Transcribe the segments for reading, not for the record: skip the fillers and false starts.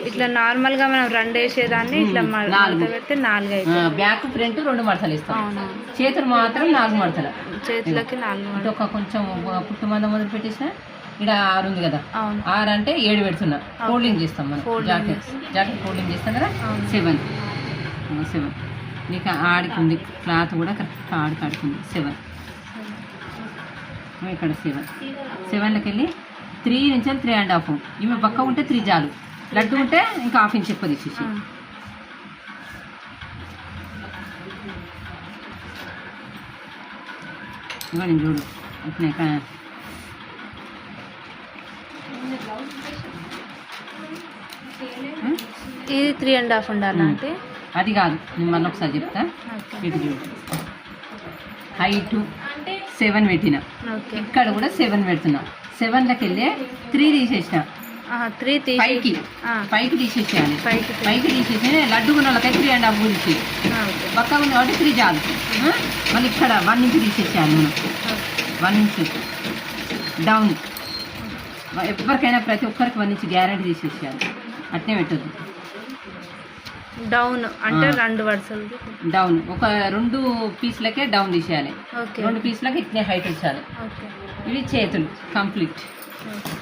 ఇట్లా నార్మల్ గా మనం 2 వేసేదాన్ని ఇట్లా నాలుగు పెడితే 4 అవుతుంది. బ్యాక్ ఫ్రంట్ 2 మడతలు ఇస్తాం. అవును, చేతులు మాత్రం 4 మడతలు. చేతులకి 4 ఇటు ఒక కొంచెం పుట్టు మందం మొదలు పెట్టేసిన ఇక్కడ 6 ఉంది కదా, అవును 6 అంటే 7 పెడుతున్నా. ఫోల్డింగ్ చేస్తాం మనం. జాకెట్ ఫోల్డింగ్ చేస్తాం కదా. 7 నీకు ఆడికి ఉంది క్లాత్ కూడా కరెక్ట్ ఆడికి ఉంది. 7 ఇక్కడ 7లోకి వెళ్ళి 3 నుంచి 3.5. ఈమె పక్క ఉంటే 3 చాలు, లడ్డు ఉంటే ఇంకా 1/2 ఇంచ్ ఎక్కువ తీసేసి. ఇవ్వండి చూడు ఇట్లా ఇది 3.5 ఉండాలంటే అది కాదు, నేను మళ్ళీ ఒకసారి చెప్తా. ఇటు చూడు, హైట్ 7 పెట్టిన, ఇక్కడ కూడా 7 పెడుతున్నా. 7లోకి వెళ్ళి 3 తీసేసిన, 3 పైకి తీసేసేయాలి. పైకి తీసేసి లడ్డు ఉన్న వాళ్ళకైతే 3.5 గురించి పక్క ఉంది కాబట్టి 3 చాలు. మళ్ళీ ఇక్కడ 1 ఇంచ్ తీసేసేయాలి మనం. 1 ఇంచ్ డౌన్. ఎవరికైనా ప్రతి ఒక్కరికి 1 ఇంచ్ గ్యారెంటీ తీసేసేయాలి. అట్నే పెట్టద్దు. డౌన్ అంటే 2 వరుసలు డౌన్. ఒక 2 పీసులకే డౌన్ తీసేయాలి. 2 పీసులకి ఇట్నే హైట్ ఇచ్చాలి. ఇవి చేతులు కంప్లీట్.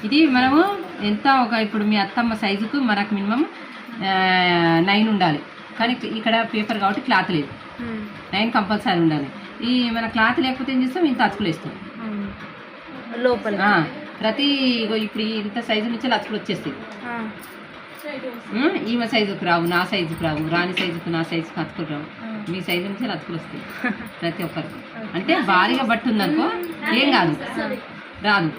ఇది మనము ఎంత ఇప్పుడు మీ అత్తమ్మ సైజుకు మనకు మినిమం 9 ఉండాలి. కానీ ఇక్కడ పేపర్ కాబట్టి క్లాత్ లేదు. 9 కంపల్సరీ ఉండాలి. ఈ మన క్లాత్ లేకపోతే ఏం చేస్తాం, ఇంత అతుకులు వేస్తాం లోపల. ప్రతి ఇప్పుడు ఇంత సైజు నుంచి అతుకులు వచ్చేస్తాయి. ఈమె సైజుకు రావు, నా సైజుకు రావు, రాని సైజుకు నా సైజుకు అతుకులు రావు. మీ సైజు నుంచి అతుకులు వస్తాయి ప్రతి ఒక్కరికి. అంటే భారీగా బట్టు ఉందనుకో ఏం కాదు, రాదు.